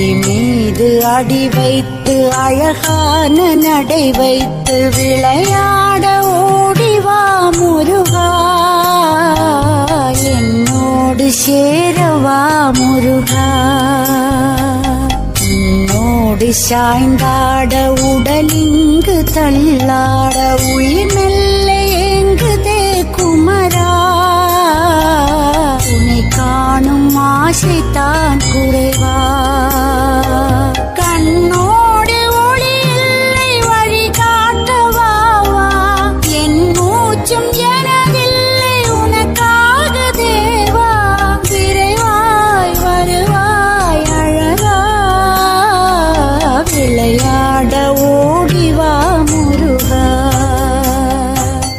அடி மீது அடி வைத்து அழகான நடை வைத்து விளையாட ஓடிவா முருகா, என்னோடு சேரவா முருகா. உன்னோடு சாய்ந்தாட உடலிங்கு தள்ளாட உயிர் மெல்ல